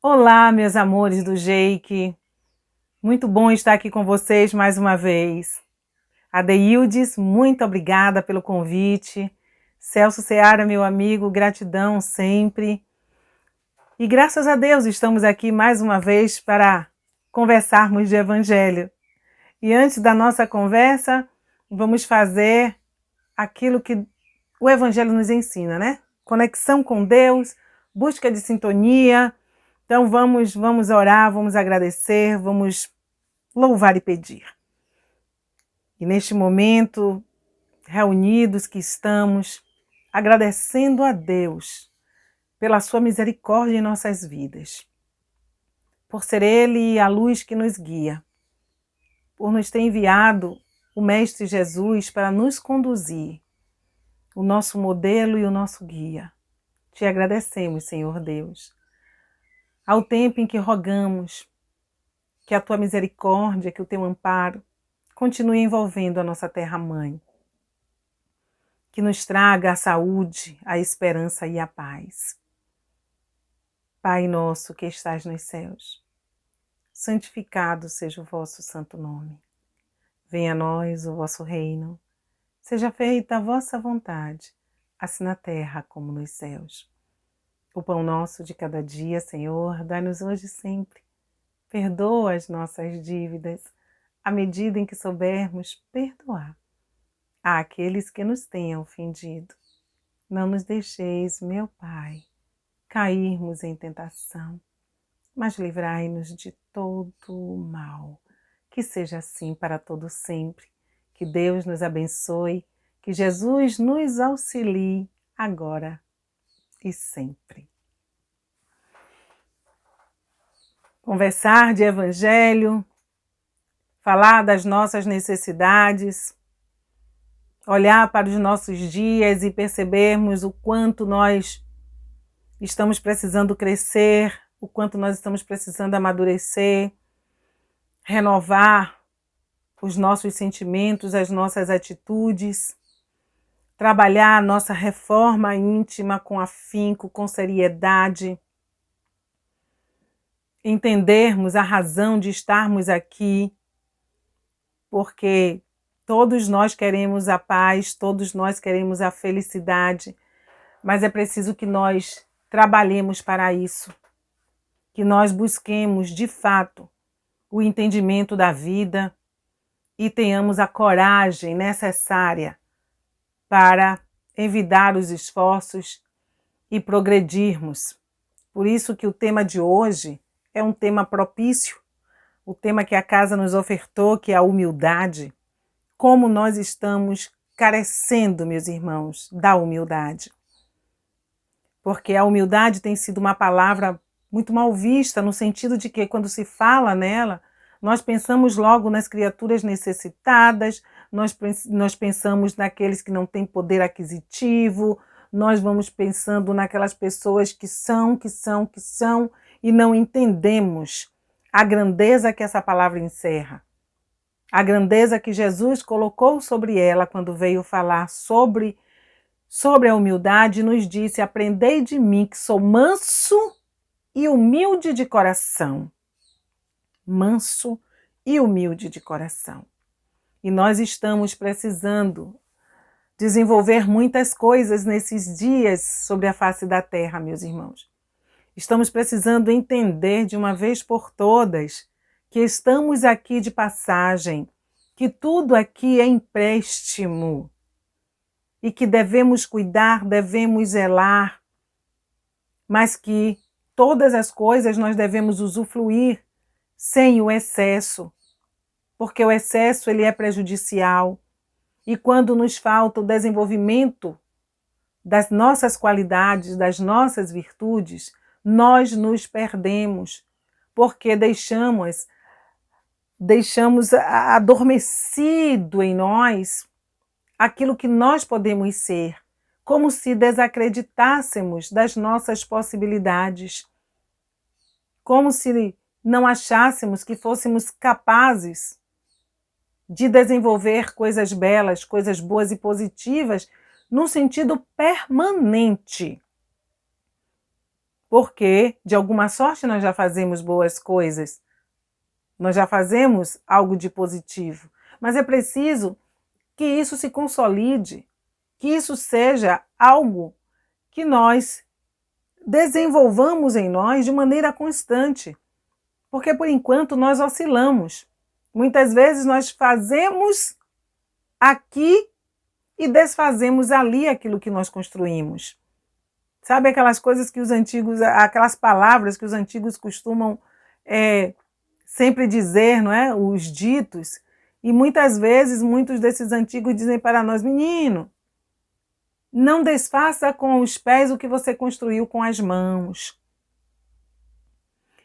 Olá, meus amores do Jake. Muito bom estar aqui com vocês mais uma vez. Adeildes, muito obrigada pelo convite. Celso Seara, meu amigo, gratidão sempre. E graças a Deus estamos aqui mais uma vez para conversarmos de Evangelho. E antes da nossa conversa, vamos fazer aquilo que o Evangelho nos ensina, né? Conexão com Deus, busca de sintonia. Então vamos orar, vamos agradecer, vamos louvar e pedir. E neste momento, reunidos que estamos, agradecendo a Deus pela sua misericórdia em nossas vidas, por ser Ele a luz que nos guia, por nos ter enviado o Mestre Jesus para nos conduzir, o nosso modelo e o nosso guia. Te agradecemos, Senhor Deus. Ao tempo em que rogamos que a tua misericórdia, que o teu amparo continue envolvendo a nossa terra-mãe, que nos traga a saúde, a esperança e a paz. Pai nosso que estás nos céus, santificado seja o vosso santo nome. Venha a nós o vosso reino, seja feita a vossa vontade, assim na terra como nos céus. O pão nosso de cada dia, Senhor, dai-nos hoje e sempre. Perdoa as nossas dívidas, à medida em que soubermos perdoar àqueles que nos tenham ofendido. Não nos deixeis, meu Pai, cairmos em tentação, mas livrai-nos de todo o mal. Que seja assim para todo sempre. Que Deus nos abençoe, que Jesus nos auxilie agora e sempre. Conversar de Evangelho, falar das nossas necessidades, olhar para os nossos dias e percebermos o quanto nós estamos precisando crescer, o quanto nós estamos precisando amadurecer, renovar os nossos sentimentos, as nossas atitudes, trabalhar a nossa reforma íntima com afinco, com seriedade, entendermos a razão de estarmos aqui, porque todos nós queremos a paz, todos nós queremos a felicidade, mas é preciso que nós trabalhemos para isso, que nós busquemos de fato o entendimento da vida e tenhamos a coragem necessária para evitar os esforços e progredirmos. Por isso que o tema de hoje é um tema propício, o tema que a casa nos ofertou, que é a humildade. Como nós estamos carecendo, meus irmãos, da humildade. Porque a humildade tem sido uma palavra muito mal vista, no sentido de que quando se fala nela, nós pensamos logo nas criaturas necessitadas, nós pensamos naqueles que não têm poder aquisitivo, nós vamos pensando naquelas pessoas que são, e não entendemos a grandeza que essa palavra encerra. A grandeza que Jesus colocou sobre ela quando veio falar sobre a humildade, nos disse: aprendei de mim que sou manso e humilde de coração. Manso e humilde de coração. E nós estamos precisando desenvolver muitas coisas nesses dias sobre a face da terra, meus irmãos. Estamos precisando entender de uma vez por todas que estamos aqui de passagem, que tudo aqui é empréstimo e que devemos cuidar, devemos zelar, mas que todas as coisas nós devemos usufruir sem o excesso, porque o excesso ele é prejudicial e quando nos falta o desenvolvimento das nossas qualidades, das nossas virtudes, nós nos perdemos, porque deixamos adormecido em nós aquilo que nós podemos ser, como se desacreditássemos das nossas possibilidades, como se não achássemos que fôssemos capazes de desenvolver coisas belas, coisas boas e positivas, num sentido permanente. porque de alguma sorte nós já fazemos boas coisas, nós já fazemos algo de positivo, mas é preciso que isso se consolide, que isso seja algo que nós desenvolvamos em nós de maneira constante, porque por enquanto nós oscilamos. Muitas vezes nós fazemos aqui e desfazemos ali aquilo que nós construímos. Sabe aquelas coisas que os antigos, aquelas palavras que os antigos costumam sempre dizer, não é? Os ditos. E muitas vezes, muitos desses antigos dizem para nós, menino, não desfaça com os pés o que você construiu com as mãos.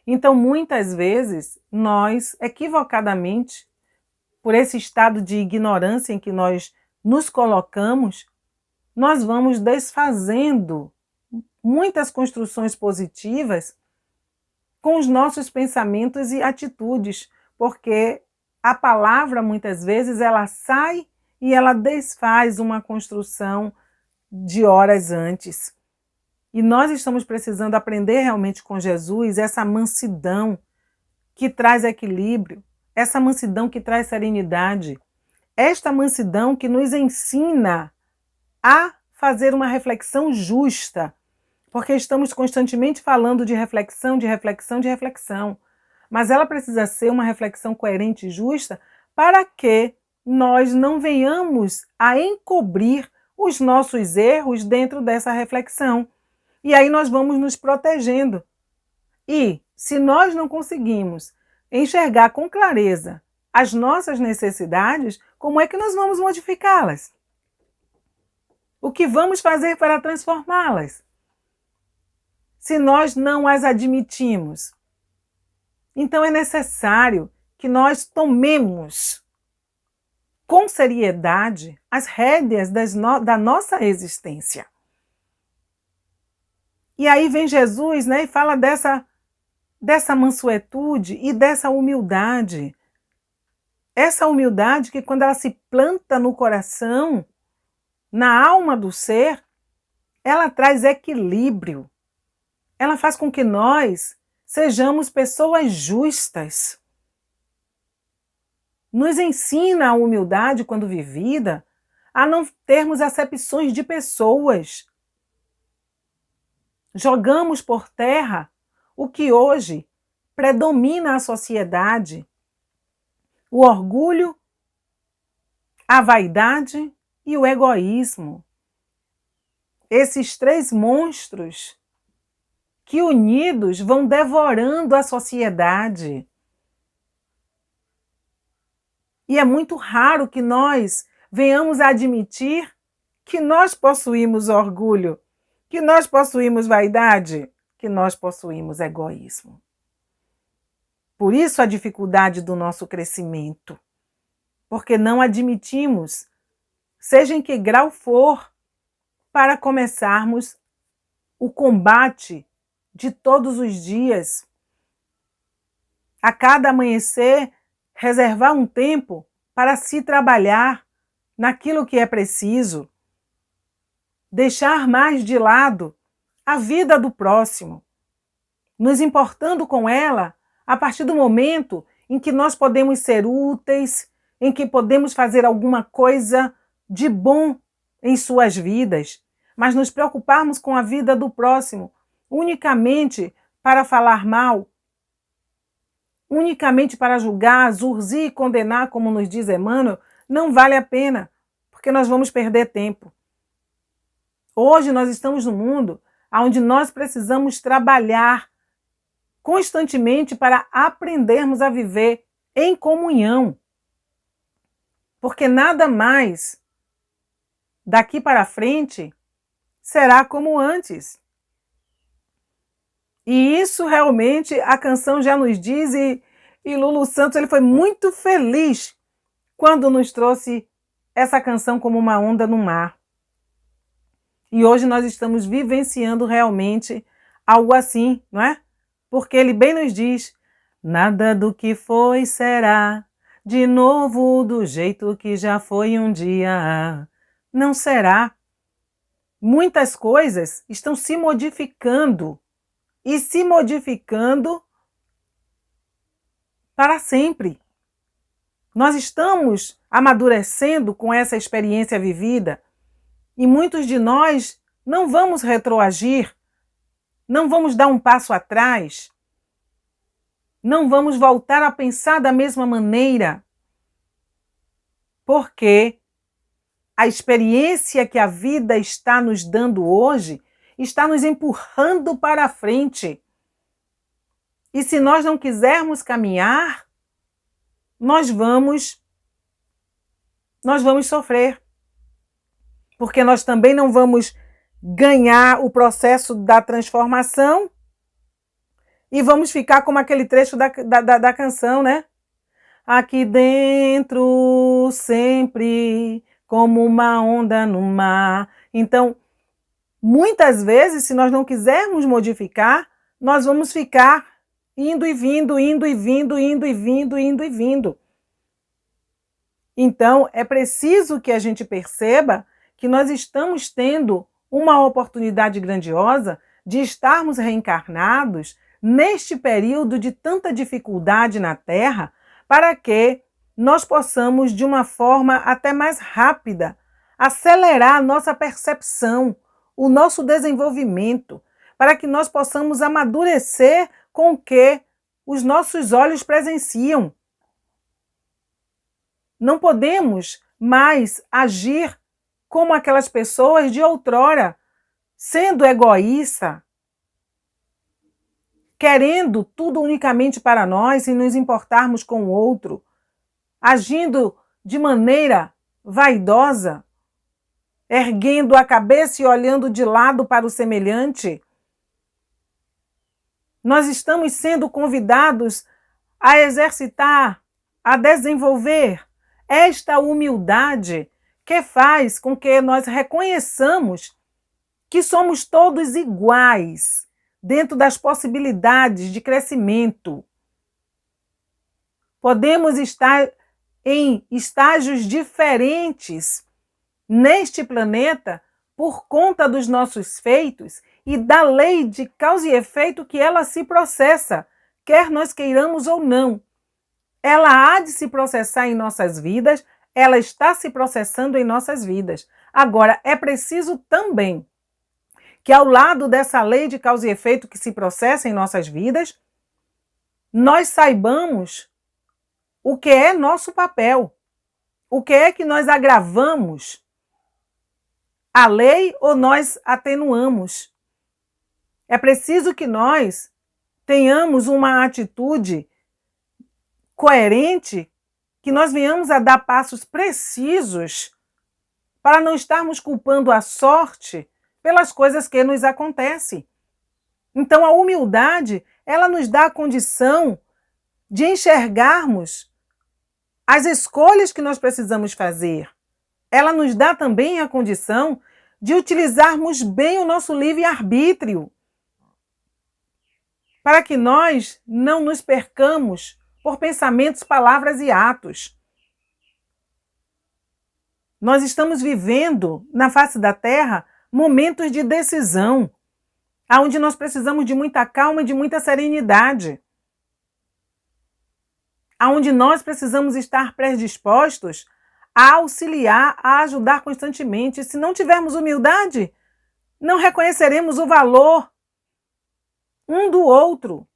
Então, muitas vezes, nós, equivocadamente, por esse estado de ignorância em que nós nos colocamos, nós vamos desfazendo muitas construções positivas com os nossos pensamentos e atitudes, porque a palavra, muitas vezes, ela sai e ela desfaz uma construção de horas antes. E nós estamos precisando aprender realmente com Jesus essa mansidão que traz equilíbrio, essa mansidão que traz serenidade, esta mansidão que nos ensina a fazer uma reflexão justa, porque estamos constantemente falando de reflexão, de reflexão, de reflexão, mas ela precisa ser uma reflexão coerente e justa para que nós não venhamos a encobrir os nossos erros dentro dessa reflexão. E aí nós vamos nos protegendo. E se nós não conseguimos enxergar com clareza as nossas necessidades, como é que nós vamos modificá-las? O que vamos fazer para transformá-las? Se nós não as admitimos. Então é necessário que nós tomemos com seriedade as rédeas da nossa existência. E aí vem Jesus, né, e fala dessa mansuetude e dessa humildade. Essa humildade que quando ela se planta no coração, na alma do ser, ela traz equilíbrio. Ela faz com que nós sejamos pessoas justas. Nos ensina a humildade, quando vivida, a não termos acepções de pessoas. Jogamos por terra o que hoje predomina a sociedade: o orgulho, a vaidade e o egoísmo. Esses três monstros que unidos vão devorando a sociedade. E é muito raro que nós venhamos a admitir que nós possuímos orgulho, que nós possuímos vaidade, que nós possuímos egoísmo. Por isso a dificuldade do nosso crescimento, porque não admitimos, seja em que grau for, para começarmos o combate de todos os dias. A cada amanhecer, reservar um tempo para se trabalhar naquilo que é preciso, deixar mais de lado a vida do próximo, nos importando com ela a partir do momento em que nós podemos ser úteis, em que podemos fazer alguma coisa de bom em suas vidas, mas nos preocuparmos com a vida do próximo unicamente para falar mal, unicamente para julgar, zurzir e condenar, como nos diz Emmanuel, não vale a pena, porque nós vamos perder tempo. Hoje nós estamos num mundo onde nós precisamos trabalhar constantemente para aprendermos a viver em comunhão. Porque nada mais daqui para frente será como antes. E isso realmente a canção já nos diz, e Lulu Santos ele foi muito feliz quando nos trouxe essa canção como uma onda no mar. E hoje nós estamos vivenciando realmente algo assim, não é? Porque ele bem nos diz: nada do que foi será de novo do jeito que já foi um dia. Não será. Muitas coisas estão se modificando e se modificando para sempre. Nós estamos amadurecendo com essa experiência vivida e muitos de nós não vamos retroagir, não vamos dar um passo atrás, não vamos voltar a pensar da mesma maneira, porque a experiência que a vida está nos dando hoje está nos empurrando para a frente. E se nós não quisermos caminhar, nós vamos sofrer. Porque nós também não vamos ganhar o processo da transformação e vamos ficar como aquele trecho da canção, né? Aqui dentro, sempre, como uma onda no mar. Então, muitas vezes, se nós não quisermos modificar, nós vamos ficar indo e vindo, indo e vindo, indo e vindo, indo e vindo. Então, é preciso que a gente perceba que nós estamos tendo uma oportunidade grandiosa de estarmos reencarnados neste período de tanta dificuldade na Terra, para que nós possamos, de uma forma até mais rápida, acelerar a nossa percepção, o nosso desenvolvimento, para que nós possamos amadurecer com o que os nossos olhos presenciam. Não podemos mais agir como aquelas pessoas de outrora, sendo egoísta, querendo tudo unicamente para nós e nos importarmos com o outro, agindo de maneira vaidosa, erguendo a cabeça e olhando de lado para o semelhante. Nós estamos sendo convidados a exercitar, a desenvolver esta humildade que faz com que nós reconheçamos que somos todos iguais dentro das possibilidades de crescimento. Podemos estar em estágios diferentes neste planeta por conta dos nossos feitos e da lei de causa e efeito que ela se processa, quer nós queiramos ou não. Ela há de se processar em nossas vidas, ela está se processando em nossas vidas. Agora, é preciso também que ao lado dessa lei de causa e efeito que se processa em nossas vidas, nós saibamos o que é nosso papel, o que é que nós agravamos a lei ou nós atenuamos. É preciso que nós tenhamos uma atitude coerente, que nós venhamos a dar passos precisos para não estarmos culpando a sorte pelas coisas que nos acontecem. Então a humildade, ela nos dá a condição de enxergarmos as escolhas que nós precisamos fazer. Ela nos dá também a condição de utilizarmos bem o nosso livre-arbítrio, para que nós não nos percamos por pensamentos, palavras e atos. Nós estamos vivendo na face da Terra momentos de decisão, onde nós precisamos de muita calma e de muita serenidade, onde nós precisamos estar predispostos a auxiliar, a ajudar constantemente. Se não tivermos humildade, não reconheceremos o valor um do outro,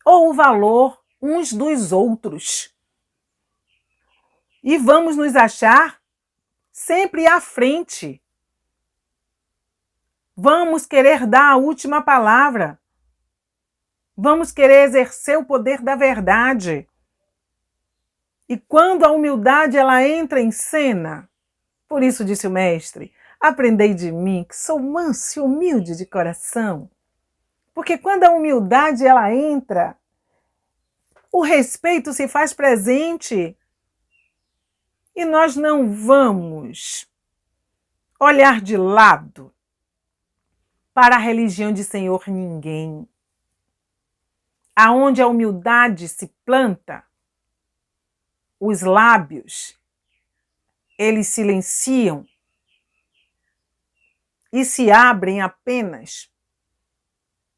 ou o valor uns dos outros. E vamos nos achar sempre à frente. Vamos querer dar a última palavra. Vamos querer exercer o poder da verdade. E quando a humildade ela entra em cena, por isso disse o mestre, aprendei de mim que sou manso e humilde de coração. Porque quando a humildade ela entra, o respeito se faz presente e nós não vamos olhar de lado para a religião de Senhor ninguém. Aonde a humildade se planta, os lábios, eles silenciam e se abrem apenas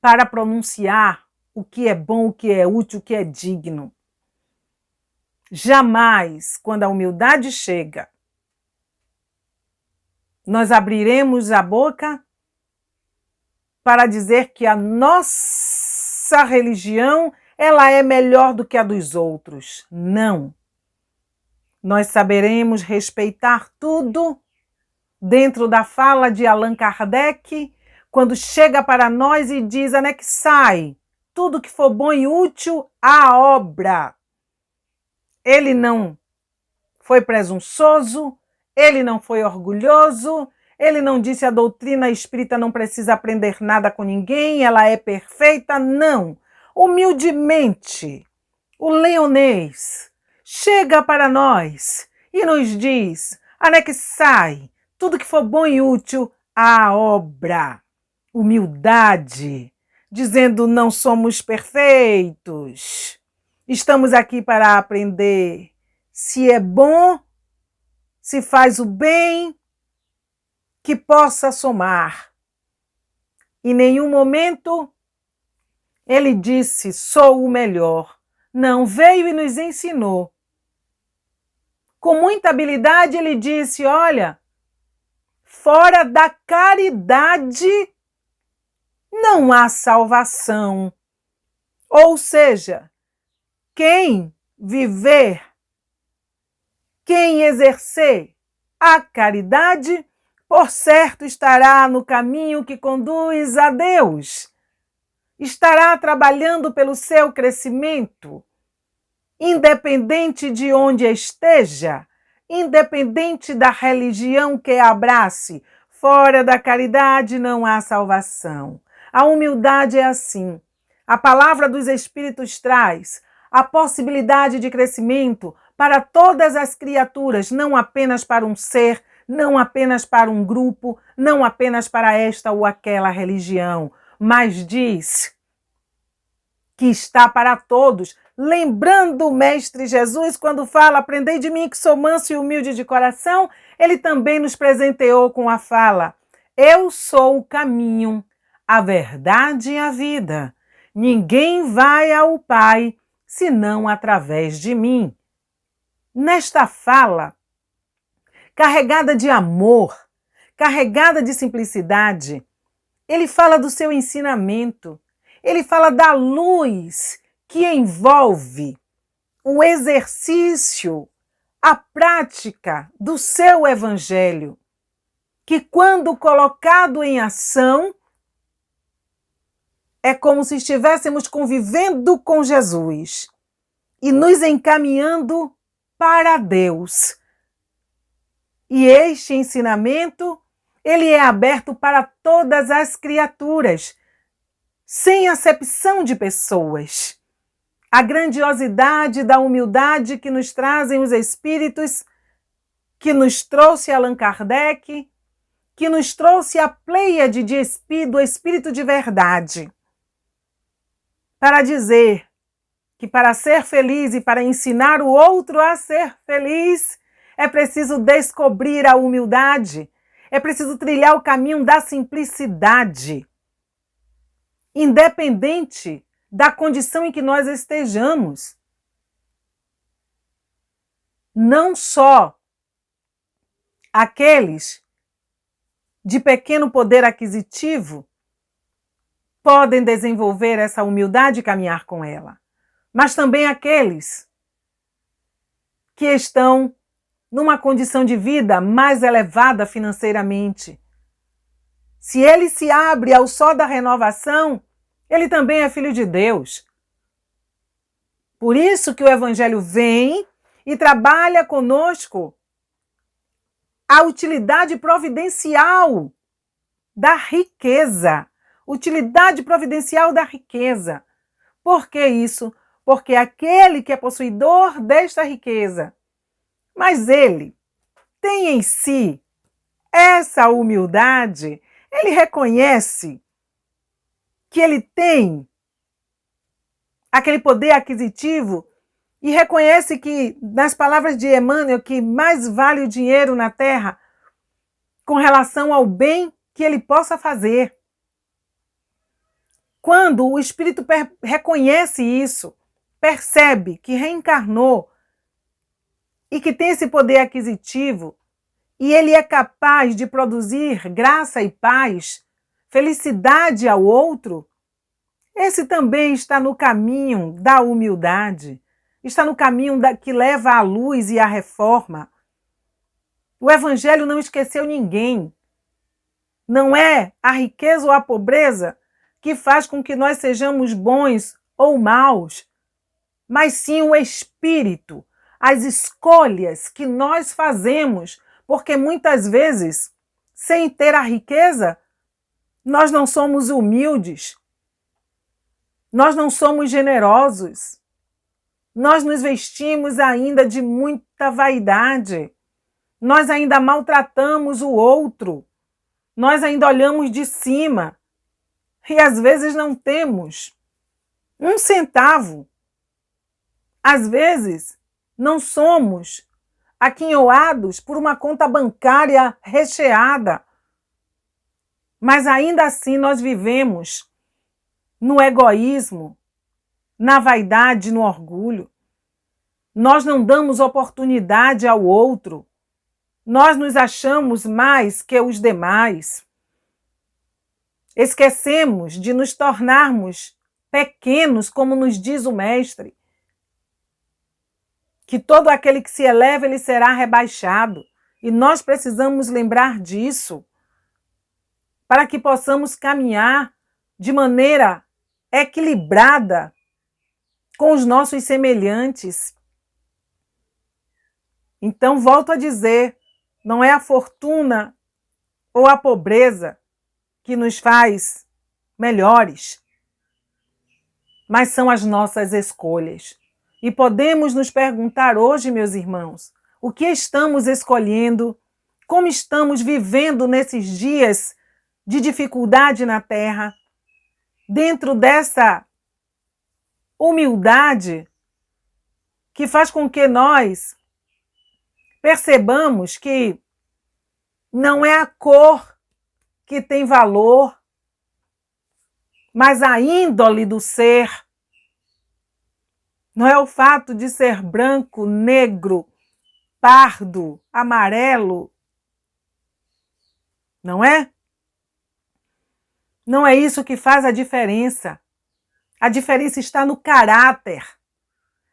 para pronunciar o que é bom, o que é útil, o que é digno. Jamais, quando a humildade chega, nós abriremos a boca para dizer que a nossa religião ela é melhor do que a dos outros. Não. Nós saberemos respeitar tudo dentro da fala de Allan Kardec, quando chega para nós e diz: anexai tudo que for bom e útil à obra. Ele não foi presunçoso, ele não foi orgulhoso, ele não disse a doutrina espírita não precisa aprender nada com ninguém, ela é perfeita. Não. Humildemente, o leonês chega para nós e nos diz: anexai tudo que for bom e útil à obra. Humildade, dizendo: não somos perfeitos. Estamos aqui para aprender. Se é bom, se faz o bem, que possa somar. Em nenhum momento ele disse: sou o melhor. Não, veio e nos ensinou. Com muita habilidade ele disse: olha, fora da caridade não há salvação. Ou seja, quem viver, quem exercer a caridade, por certo estará no caminho que conduz a Deus. Estará trabalhando pelo seu crescimento, independente de onde esteja, independente da religião que abrace. Fora da caridade não há salvação. A humildade é assim. A palavra dos Espíritos traz a possibilidade de crescimento para todas as criaturas, não apenas para um ser, não apenas para um grupo, não apenas para esta ou aquela religião, mas diz que está para todos. Lembrando o Mestre Jesus, quando fala: aprendei de mim que sou manso e humilde de coração, ele também nos presenteou com a fala: eu sou o caminho, a verdade e a vida. Ninguém vai ao Pai senão através de mim. Nesta fala, carregada de amor, carregada de simplicidade, ele fala do seu ensinamento, ele fala da luz que envolve o exercício, a prática do seu evangelho, que quando colocado em ação, é como se estivéssemos convivendo com Jesus e nos encaminhando para Deus. E este ensinamento, ele é aberto para todas as criaturas, sem acepção de pessoas. A grandiosidade da humildade que nos trazem os Espíritos, que nos trouxe Allan Kardec, que nos trouxe a pleiade do Espírito de verdade, para dizer que para ser feliz e para ensinar o outro a ser feliz, é preciso descobrir a humildade, é preciso trilhar o caminho da simplicidade, independente da condição em que nós estejamos. Não só aqueles de pequeno poder aquisitivo podem desenvolver essa humildade e caminhar com ela, mas também aqueles que estão numa condição de vida mais elevada financeiramente. Se ele se abre ao sol da renovação, ele também é filho de Deus. Por isso que o Evangelho vem e trabalha conosco a utilidade providencial da riqueza. Utilidade providencial da riqueza. Por que isso? Porque aquele que é possuidor desta riqueza, mas ele tem em si essa humildade, ele reconhece que ele tem aquele poder aquisitivo e reconhece que, nas palavras de Emmanuel, que mais vale o dinheiro na terra com relação ao bem que ele possa fazer. Quando o espírito reconhece isso, percebe que reencarnou e que tem esse poder aquisitivo, e ele é capaz de produzir graça e paz, felicidade ao outro, esse também está no caminho da humildade, está no caminho que leva à luz e à reforma. O Evangelho não esqueceu ninguém. Não é a riqueza ou a pobreza que faz com que nós sejamos bons ou maus, mas sim o espírito, as escolhas que nós fazemos, porque muitas vezes, sem ter a riqueza, nós não somos humildes, nós não somos generosos, nós nos vestimos ainda de muita vaidade, nós ainda maltratamos o outro, nós ainda olhamos de cima e às vezes não temos um centavo. Às vezes não somos aquinhoados por uma conta bancária recheada, mas ainda assim nós vivemos no egoísmo, na vaidade, no orgulho. Nós não damos oportunidade ao outro. Nós nos achamos mais que os demais. Esquecemos de nos tornarmos pequenos, como nos diz o Mestre, que todo aquele que se eleva, ele será rebaixado. E nós precisamos lembrar disso para que possamos caminhar de maneira equilibrada com os nossos semelhantes. Então, volto a dizer, não é a fortuna ou a pobreza que nos faz melhores, mas são as nossas escolhas. E podemos nos perguntar hoje, meus irmãos, o que estamos escolhendo, como estamos vivendo nesses dias de dificuldade na Terra, dentro dessa humildade que faz com que nós percebamos que não é a cor que tem valor, mas a índole do ser. Não é o fato de ser branco, negro, pardo, amarelo. Não é? Não é isso que faz a diferença. A diferença está no caráter.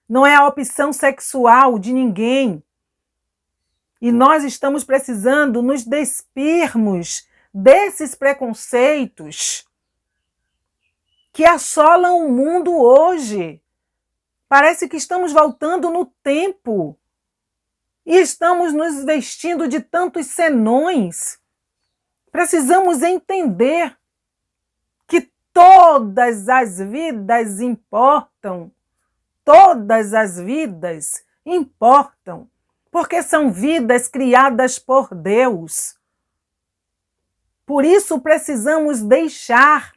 Não é a opção sexual de ninguém. E nós estamos precisando nos despirmos desses preconceitos que assolam o mundo hoje. Parece que estamos voltando no tempo e estamos nos vestindo de tantos senões. Precisamos entender que todas as vidas importam. Todas as vidas importam, porque são vidas criadas por Deus. Por isso precisamos deixar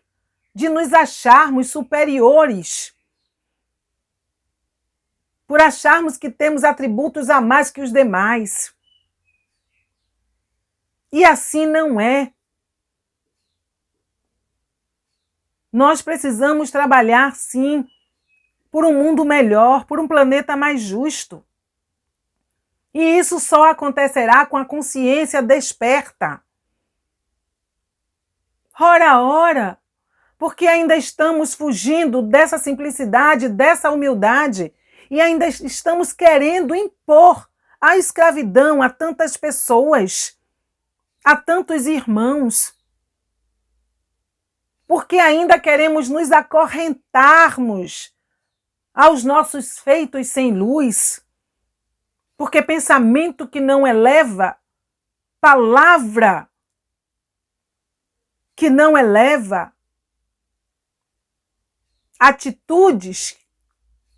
de nos acharmos superiores, por acharmos que temos atributos a mais que os demais. E assim não é. Nós precisamos trabalhar, sim, por um mundo melhor, por um planeta mais justo. E isso só acontecerá com a consciência desperta. Ora, porque ainda estamos fugindo dessa simplicidade, dessa humildade, e ainda estamos querendo impor a escravidão a tantas pessoas, a tantos irmãos. Porque ainda queremos nos acorrentarmos aos nossos feitos sem luz. Porque pensamento que não eleva, palavra que não eleva, atitudes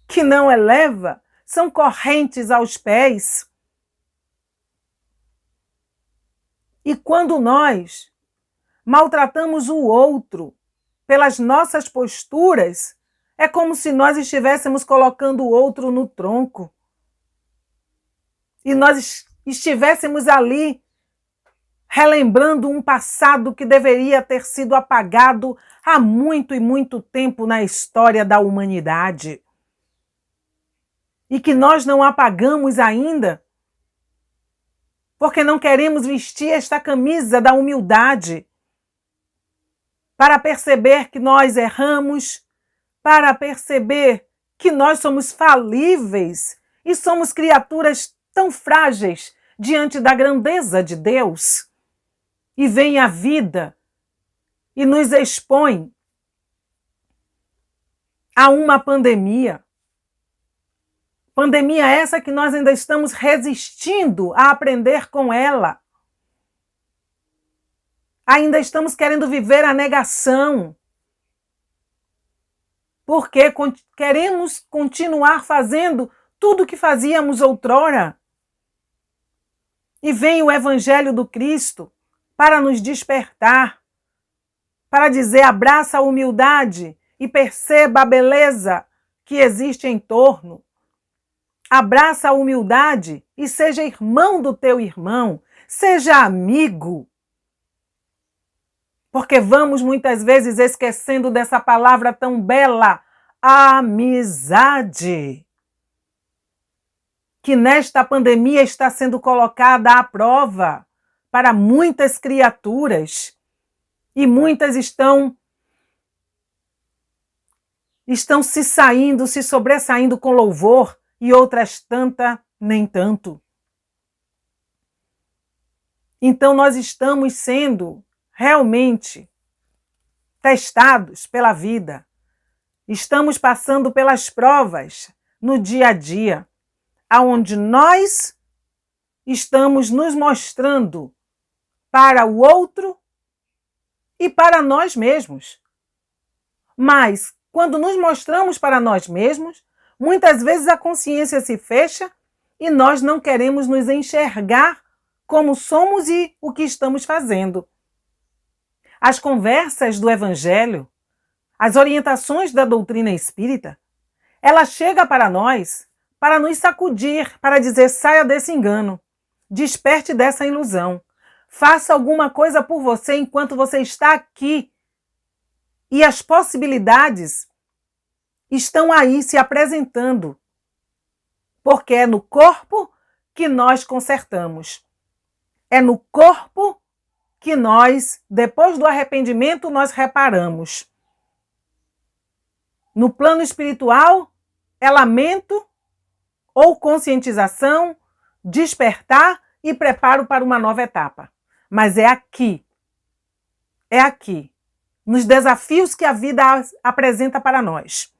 que não eleva, são correntes aos pés. E quando nós maltratamos o outro pelas nossas posturas, é como se nós estivéssemos colocando o outro no tronco. E nós estivéssemos ali relembrando um passado que deveria ter sido apagado há muito e muito tempo na história da humanidade e que nós não apagamos ainda, porque não queremos vestir esta camisa da humildade para perceber que nós erramos, para perceber que nós somos falíveis e somos criaturas tão frágeis diante da grandeza de Deus. E vem a vida e nos expõe a uma pandemia. Pandemia essa que nós ainda estamos resistindo a aprender com ela. Ainda estamos querendo viver a negação. Porque queremos continuar fazendo tudo o que fazíamos outrora. E vem o Evangelho do Cristo para nos despertar, para dizer: abraça a humildade e perceba a beleza que existe em torno. Abraça a humildade e seja irmão do teu irmão, seja amigo. Porque vamos muitas vezes esquecendo dessa palavra tão bela, amizade, que nesta pandemia está sendo colocada à prova para muitas criaturas e muitas estão se sobressaindo com louvor e outras tantas nem tanto. Então nós estamos sendo realmente testados pela vida. Estamos passando pelas provas no dia a dia, aonde nós estamos nos mostrando para o outro e para nós mesmos. Mas, quando nos mostramos para nós mesmos, muitas vezes a consciência se fecha e nós não queremos nos enxergar como somos e o que estamos fazendo. As conversas do Evangelho, as orientações da doutrina espírita, ela chega para nós para nos sacudir, para dizer: saia desse engano, desperte dessa ilusão, faça alguma coisa por você enquanto você está aqui. E as possibilidades estão aí se apresentando, porque é no corpo que nós consertamos. É no corpo que nós, depois do arrependimento, nós reparamos. No plano espiritual, é lamento ou conscientização, despertar e preparo para uma nova etapa. Mas é aqui, nos desafios que a vida apresenta para nós.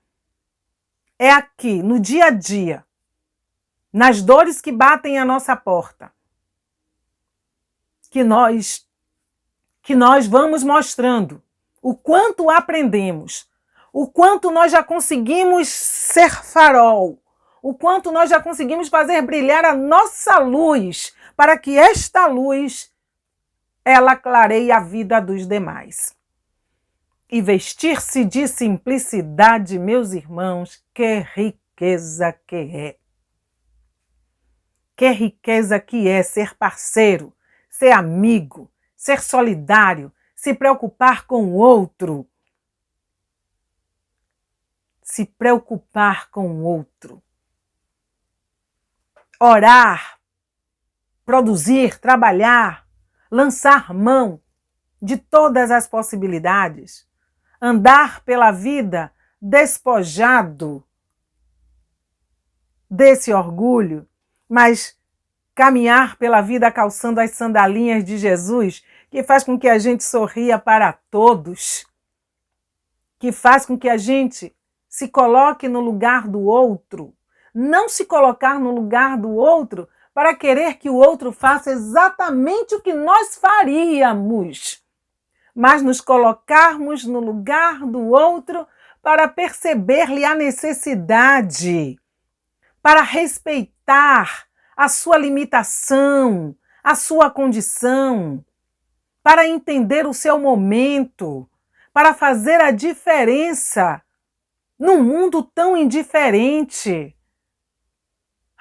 É aqui, no dia a dia, nas dores que batem à nossa porta, que nós vamos mostrando o quanto aprendemos, o quanto nós já conseguimos ser farol, o quanto nós já conseguimos fazer brilhar a nossa luz, para que esta luz, ela clareie a vida dos demais. E vestir-se de simplicidade, meus irmãos, que riqueza que é. Que riqueza que é ser parceiro, ser amigo, ser solidário, se preocupar com o outro. Se preocupar com o outro. Orar, produzir, trabalhar, lançar mão de todas as possibilidades, andar pela vida despojado desse orgulho, mas caminhar pela vida calçando as sandalinhas de Jesus, que faz com que a gente sorria para todos, que faz com que a gente se coloque no lugar do outro, não se colocar no lugar do outro para querer que o outro faça exatamente o que nós faríamos, mas nos colocarmos no lugar do outro para perceber-lhe a necessidade, para respeitar a sua limitação, a sua condição, para entender o seu momento, para fazer a diferença num mundo tão indiferente.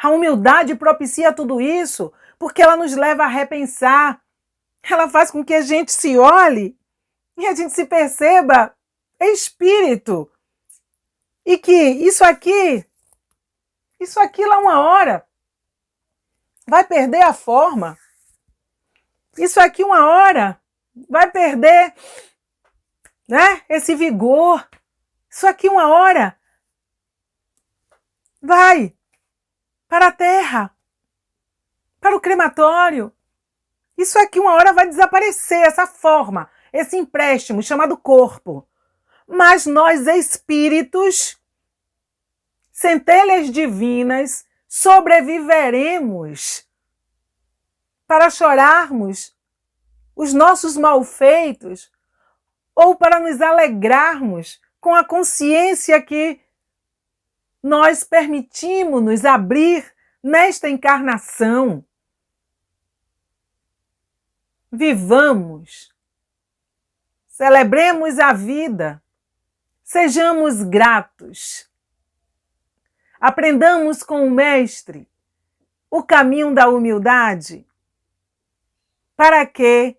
A humildade propicia tudo isso, porque ela nos leva a repensar. Ela faz com que a gente se olhe e a gente se perceba espírito. E que isso aqui lá uma hora vai perder a forma. Isso aqui uma hora vai perder, né, esse vigor. Isso aqui uma hora vai para a terra, para o crematório. Isso aqui uma hora vai desaparecer, essa forma, esse empréstimo chamado corpo. Mas nós, espíritos, centelhas divinas, sobreviveremos para chorarmos os nossos malfeitos ou para nos alegrarmos com a consciência que nós permitimos nos abrir nesta encarnação. Vivamos, celebremos a vida, sejamos gratos, aprendamos com o Mestre o caminho da humildade, para que,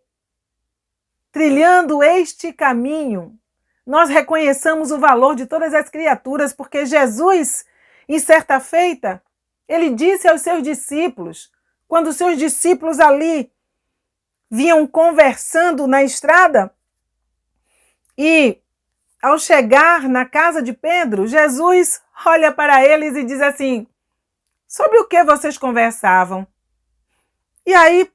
trilhando este caminho, nós reconheçamos o valor de todas as criaturas, porque Jesus, em certa feita, ele disse aos seus discípulos, quando os seus discípulos ali vinham conversando na estrada, e ao chegar na casa de Pedro, Jesus olha para eles e diz assim: sobre o que vocês conversavam? E aí,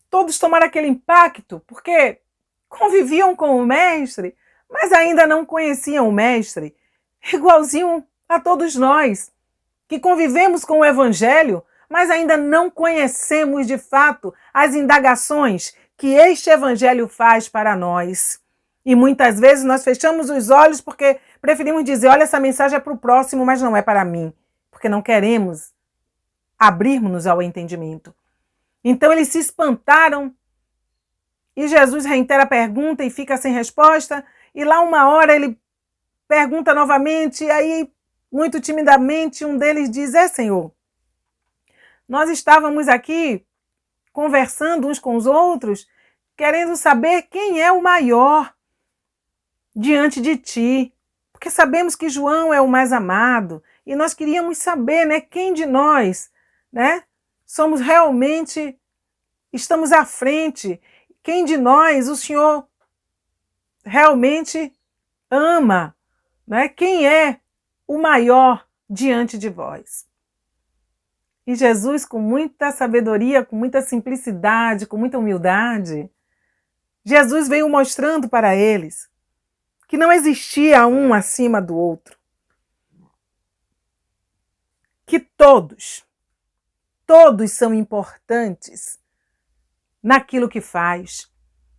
todos tomaram aquele impacto, porque conviviam com o Mestre, mas ainda não conheciam o Mestre, igualzinho a todos nós, que convivemos com o Evangelho, mas ainda não conhecemos de fato as indagações que este Evangelho faz para nós. E muitas vezes nós fechamos os olhos porque preferimos dizer: olha, essa mensagem é para o próximo, mas não é para mim, porque não queremos abrirmos-nos ao entendimento. Então eles se espantaram e Jesus reitera a pergunta e fica sem resposta, e lá uma hora ele pergunta novamente, e aí muito timidamente um deles diz: Senhor, nós estávamos aqui conversando uns com os outros, querendo saber quem é o maior diante de ti, porque sabemos que João é o mais amado, e nós queríamos saber, né, quem de nós, né, somos realmente, estamos à frente, quem de nós o Senhor realmente ama, né, quem é o maior diante de vós. E Jesus, com muita sabedoria, com muita simplicidade, com muita humildade, Jesus veio mostrando para eles que não existia um acima do outro. Que todos são importantes naquilo que faz.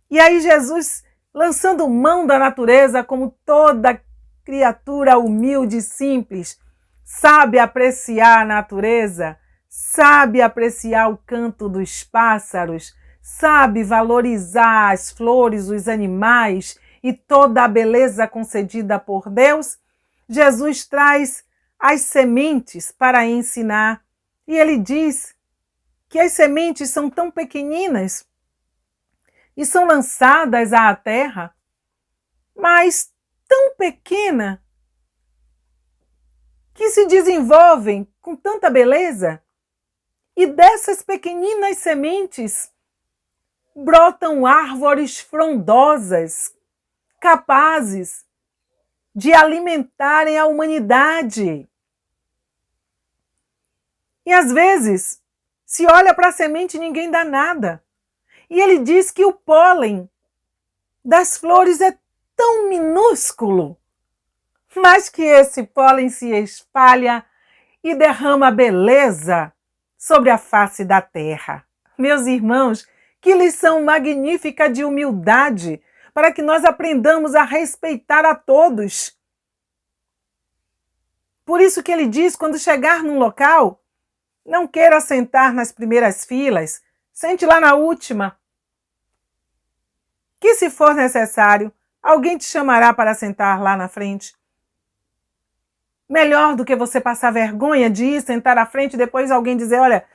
E aí Jesus, lançando mão da natureza, como toda criatura humilde e simples, sabe apreciar a natureza, sabe apreciar o canto dos pássaros, sabe valorizar as flores, os animais e toda a beleza concedida por Deus, Jesus traz as sementes para ensinar. E ele diz que as sementes são tão pequeninas e são lançadas à terra, mas tão pequena que se desenvolvem com tanta beleza. E dessas pequeninas sementes brotam árvores frondosas, capazes de alimentarem a humanidade. E às vezes, se olha para a semente e ninguém dá nada. E ele diz que o pólen das flores é tão minúsculo, mas que esse pólen se espalha e derrama beleza sobre a face da terra. Meus irmãos, que lição magnífica de humildade, para que nós aprendamos a respeitar a todos. Por isso que ele diz, quando chegar num local, não queira sentar nas primeiras filas, sente lá na última. Que se for necessário, alguém te chamará para sentar lá na frente. Melhor do que você passar vergonha de ir sentar à frente e depois alguém dizer: olha,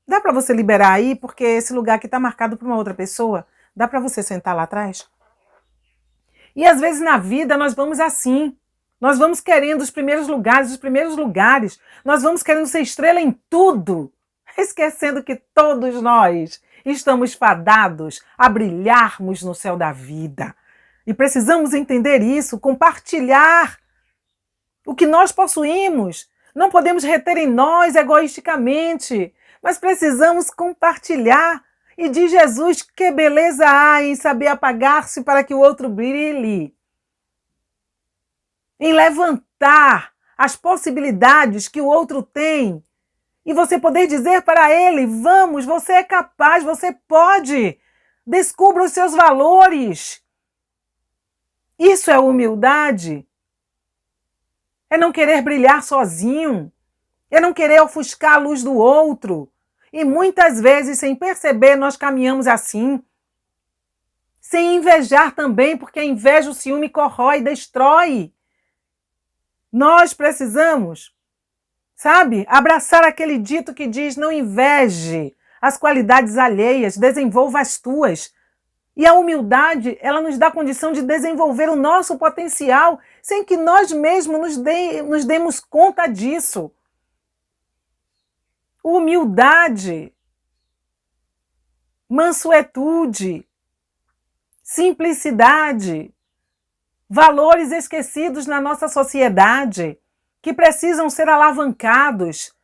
dá para você liberar aí, porque esse lugar aqui está marcado para uma outra pessoa, dá para você sentar lá atrás? E às vezes na vida nós vamos assim. Nós vamos querendo os primeiros lugares. Nós vamos querendo ser estrela em tudo, esquecendo que todos nós estamos fadados a brilharmos no céu da vida. E precisamos entender isso, compartilhar o que nós possuímos. Não podemos reter em nós egoisticamente, mas precisamos compartilhar. E diz Jesus, que beleza há em saber apagar-se para que o outro brilhe. Em levantar as possibilidades que o outro tem. E você poder dizer para ele, vamos, você é capaz, você pode. Descubra os seus valores. Isso é humildade. É não querer brilhar sozinho. É não querer ofuscar a luz do outro. E muitas vezes, sem perceber, nós caminhamos assim. Sem invejar também, porque a inveja, o ciúme corrói, destrói. Nós precisamos, sabe, abraçar aquele dito que diz, não inveje as qualidades alheias, desenvolva as tuas. E a humildade, ela nos dá condição de desenvolver o nosso potencial, sem que nós mesmos nos demos conta disso. Humildade, mansuetude, simplicidade, valores esquecidos na nossa sociedade, que precisam ser alavancados,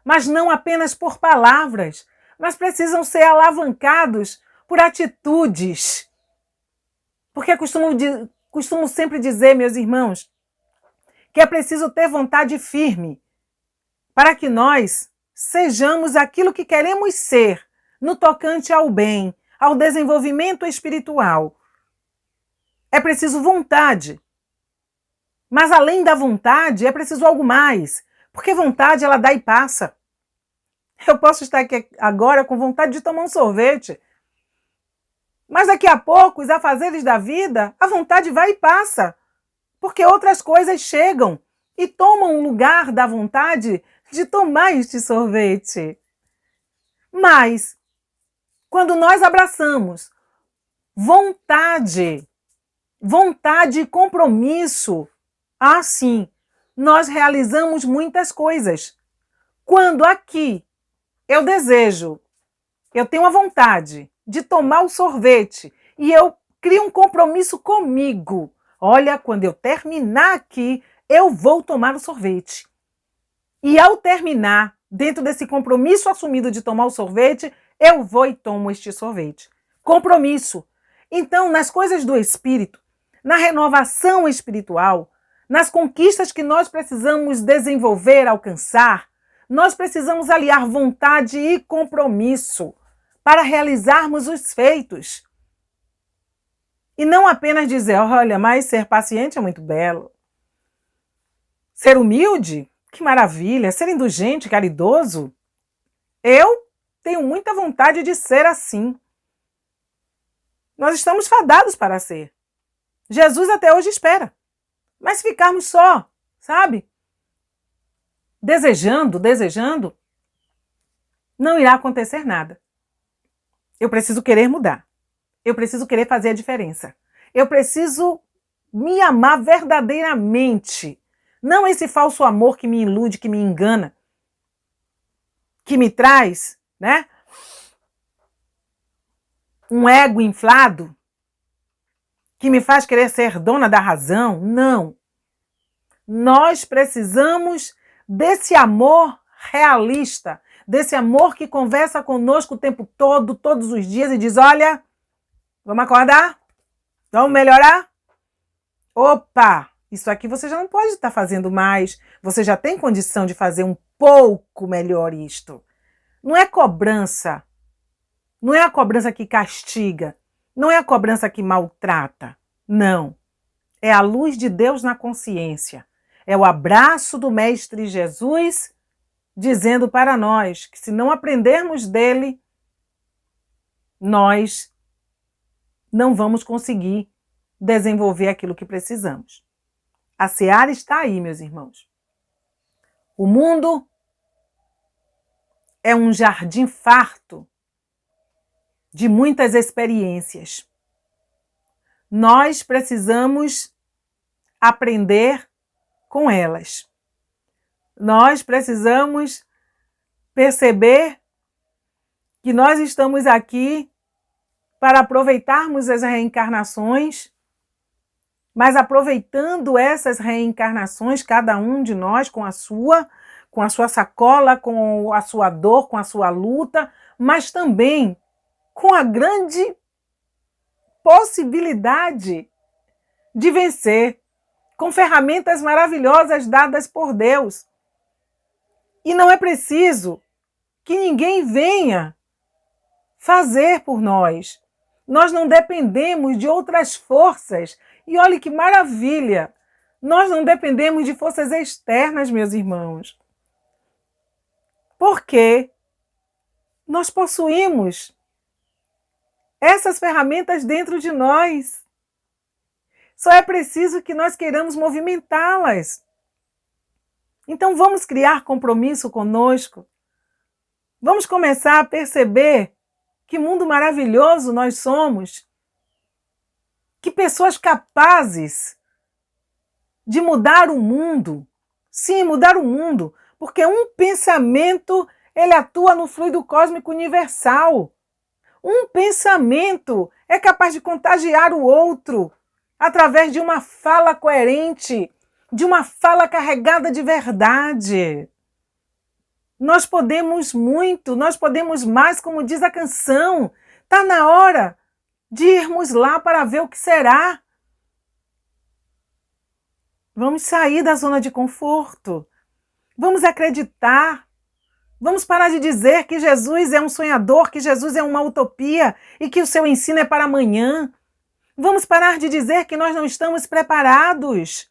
mas não apenas por palavras, mas precisam ser alavancados por atitudes. Porque costumo sempre dizer, meus irmãos, que é preciso ter vontade firme para que nós sejamos aquilo que queremos ser no tocante ao bem, ao desenvolvimento espiritual. É preciso vontade. Mas além da vontade, é preciso algo mais. Porque vontade, ela dá e passa. Eu posso estar aqui agora com vontade de tomar um sorvete. Mas daqui a pouco, os afazeres da vida, a vontade vai e passa. Porque outras coisas chegam e tomam o lugar da vontade de tomar este sorvete. Mas, quando nós abraçamos vontade e compromisso, assim, nós realizamos muitas coisas. Quando aqui eu tenho a vontade de tomar o sorvete e eu crio um compromisso comigo. Olha, quando eu terminar aqui, eu vou tomar o sorvete. E ao terminar, dentro desse compromisso assumido de tomar o sorvete, eu vou e tomo este sorvete. Compromisso. Então, nas coisas do Espírito, na renovação espiritual, nas conquistas que nós precisamos desenvolver, alcançar, nós precisamos aliar vontade e compromisso para realizarmos os feitos. E não apenas dizer, olha, mas ser paciente é muito belo. Ser humilde, que maravilha. Ser indulgente, caridoso. Eu tenho muita vontade de ser assim. Nós estamos fadados para ser. Jesus até hoje espera. Mas se ficarmos só, sabe? Desejando, não irá acontecer nada. Eu preciso querer mudar. Eu preciso querer fazer a diferença. Eu preciso me amar verdadeiramente. Não esse falso amor que me ilude, que me engana, que me traz, né? Um ego inflado, que me faz querer ser dona da razão. Não. Nós precisamos desse amor realista, desse amor que conversa conosco o tempo todo, todos os dias e diz, olha, vamos acordar? Vamos melhorar? Opa, isso aqui você já não pode estar fazendo mais, você já tem condição de fazer um pouco melhor isto. Não é cobrança, não é a cobrança que castiga, não é a cobrança que maltrata, não. É a luz de Deus na consciência, é o abraço do Mestre Jesus dizendo para nós que se não aprendermos dele, nós não vamos conseguir desenvolver aquilo que precisamos. A seara está aí, meus irmãos. O mundo é um jardim farto de muitas experiências. nós precisamos aprender com elas. Nós precisamos perceber que nós estamos aqui para aproveitarmos as reencarnações, mas aproveitando essas reencarnações, cada um de nós com a sua sacola, com a sua dor, com a sua luta, mas também com a grande possibilidade de vencer, com ferramentas maravilhosas dadas por Deus. E não é preciso que ninguém venha fazer por nós. Nós não dependemos de outras forças. E olhe que maravilha! Nós não dependemos de forças externas, meus irmãos. Porque nós possuímos essas ferramentas dentro de nós. Só é preciso que nós queiramos movimentá-las. Então vamos criar compromisso conosco. Vamos começar a perceber que mundo maravilhoso nós somos. Que pessoas capazes de mudar o mundo. Sim, mudar o mundo. Porque um pensamento, ele atua no fluido cósmico universal. Um pensamento é capaz de contagiar o outro através de uma fala coerente, de uma fala carregada de verdade. Nós podemos muito, nós podemos mais, como diz a canção. Está na hora de irmos lá para ver o que será. Vamos sair da zona de conforto. Vamos acreditar. Vamos parar de dizer que Jesus é um sonhador, que Jesus é uma utopia e que o seu ensino é para amanhã. Vamos parar de dizer que nós não estamos preparados.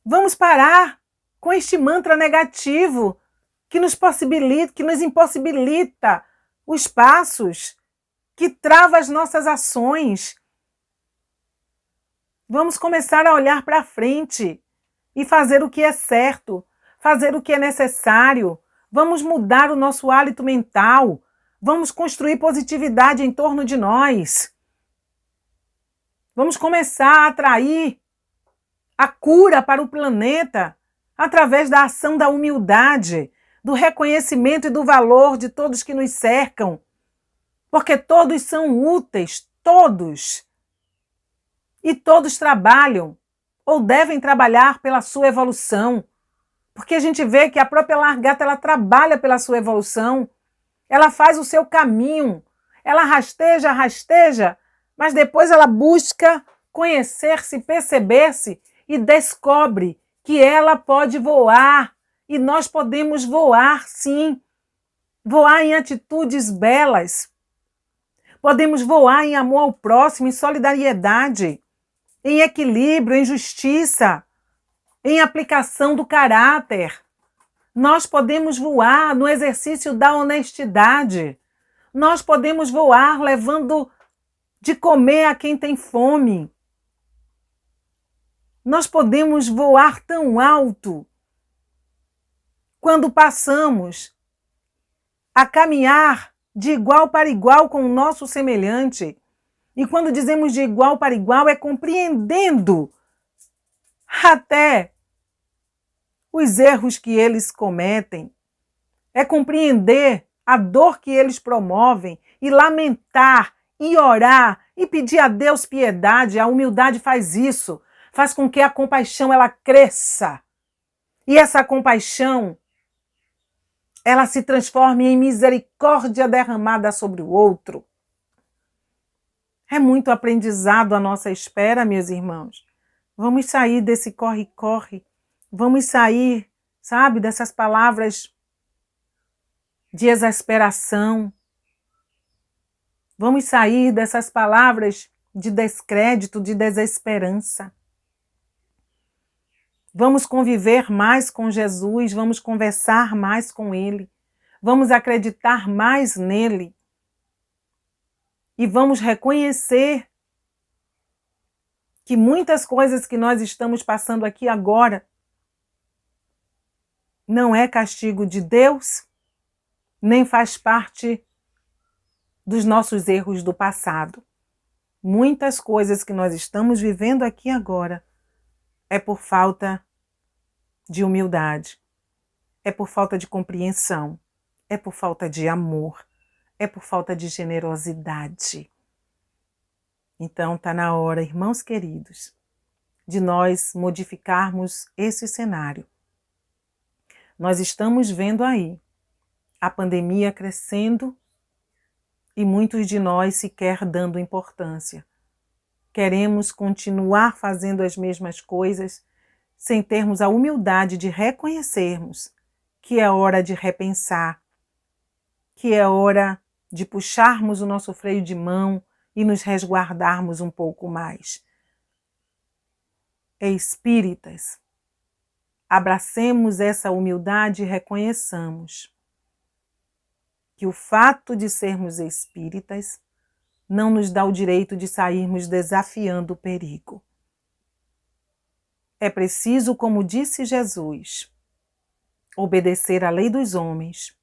Vamos parar com este mantra negativo que nos impossibilita os passos, que trava as nossas ações. Vamos começar a olhar para frente e fazer o que é certo, fazer o que é necessário. Vamos mudar o nosso hálito mental. Vamos construir positividade em torno de nós. Vamos começar a atrair a cura para o planeta através da ação da humildade, do reconhecimento e do valor de todos que nos cercam. Porque todos são úteis, todos. E todos trabalham ou devem trabalhar pela sua evolução. Porque a gente vê que a própria largata, ela trabalha pela sua evolução. Ela faz o seu caminho. Ela rasteja, mas depois ela busca conhecer-se, perceber-se e descobre que ela pode voar. E nós podemos voar, sim. Voar em atitudes belas. Podemos voar em amor ao próximo, em solidariedade, em equilíbrio, em justiça, em aplicação do caráter. Nós podemos voar no exercício da honestidade. Nós podemos voar levando de comer a quem tem fome. Nós podemos voar tão alto quando passamos a caminhar de igual para igual com o nosso semelhante. E quando dizemos de igual para igual, é compreendendo até os erros que eles cometem. É compreender a dor que eles promovem e lamentar e orar e pedir a Deus piedade. A humildade faz isso, faz com que a compaixão ela cresça. E essa compaixão ela se transforme em misericórdia derramada sobre o outro. É muito aprendizado à nossa espera, meus irmãos. Vamos sair desse corre-corre. Vamos sair, sabe, dessas palavras de exasperação. Vamos sair dessas palavras de descrédito, de desesperança. Vamos conviver mais com Jesus, vamos conversar mais com Ele, vamos acreditar mais nele e vamos reconhecer que muitas coisas que nós estamos passando aqui agora não é castigo de Deus, nem faz parte dos nossos erros do passado. muitas coisas que nós estamos vivendo aqui agora é por falta de humildade, é por falta de compreensão, é por falta de amor, é por falta de generosidade. Então está na hora, irmãos queridos, de nós modificarmos esse cenário. Nós estamos vendo aí a pandemia crescendo e muitos de nós sequer dando importância. Queremos continuar fazendo as mesmas coisas sem termos a humildade de reconhecermos que é hora de repensar, que é hora de puxarmos o nosso freio de mão e nos resguardarmos um pouco mais. Espíritas, abracemos essa humildade e reconheçamos que o fato de sermos espíritas não nos dá o direito de sairmos desafiando o perigo. É preciso, como disse Jesus, obedecer à lei dos homens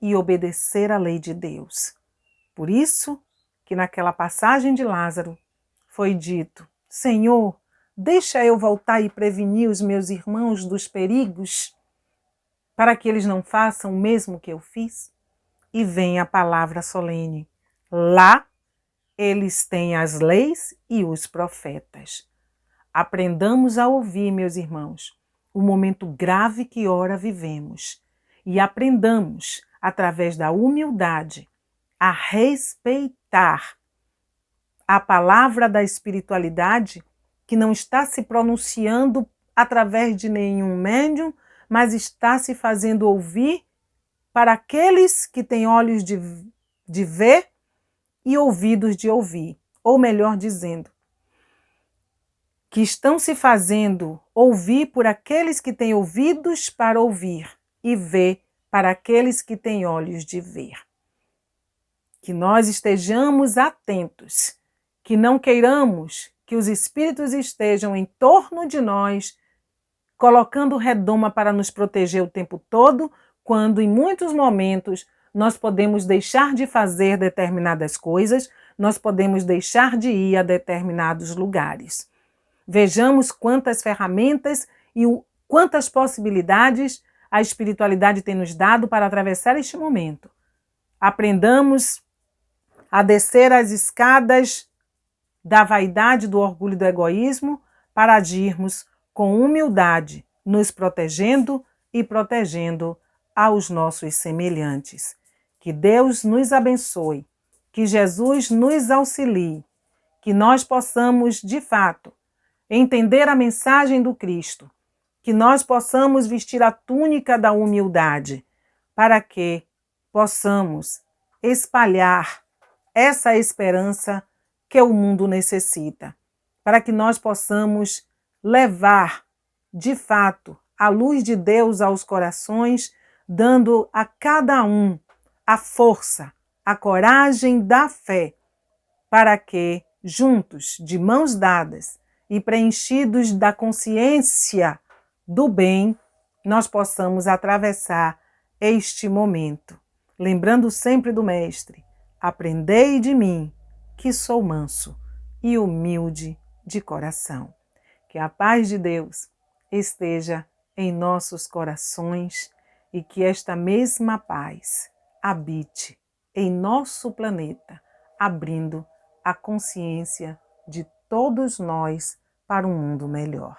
e obedecer à lei de Deus. Por isso que naquela passagem de Lázaro foi dito: Senhor, deixa eu voltar e prevenir os meus irmãos dos perigos, para que eles não façam o mesmo que eu fiz. E vem a palavra solene: lá eles têm as leis e os profetas. Aprendamos a ouvir, meus irmãos, o momento grave que ora vivemos, e aprendamos, através da humildade, a respeitar a palavra da espiritualidade, que não está se pronunciando através de nenhum médium, mas está se fazendo ouvir para aqueles que têm olhos de ver e ouvidos de ouvir, ou melhor dizendo, que estão se fazendo ouvir por aqueles que têm ouvidos para ouvir e ver para aqueles que têm olhos de ver. Que nós estejamos atentos, que não queiramos que os espíritos estejam em torno de nós, colocando redoma para nos proteger o tempo todo, quando em muitos momentos nós podemos deixar de fazer determinadas coisas, nós podemos deixar de ir a determinados lugares. Vejamos quantas ferramentas e quantas possibilidades a espiritualidade tem nos dado para atravessar este momento. Aprendamos a descer as escadas da vaidade, do orgulho e do egoísmo para agirmos com humildade, nos protegendo e protegendo aos nossos semelhantes. Que Deus nos abençoe, que Jesus nos auxilie, que nós possamos, de fato, entender a mensagem do Cristo, que nós possamos vestir a túnica da humildade, para que possamos espalhar essa esperança que o mundo necessita, para que nós possamos levar, de fato, a luz de Deus aos corações, dando a cada um a força, a coragem da fé, para que, juntos, de mãos dadas e preenchidos da consciência do bem, nós possamos atravessar este momento. Lembrando sempre do Mestre: aprendei de mim, que sou manso e humilde de coração. Que a paz de Deus esteja em nossos corações e que esta mesma paz habite em nosso planeta, abrindo a consciência de todos nós para um mundo melhor.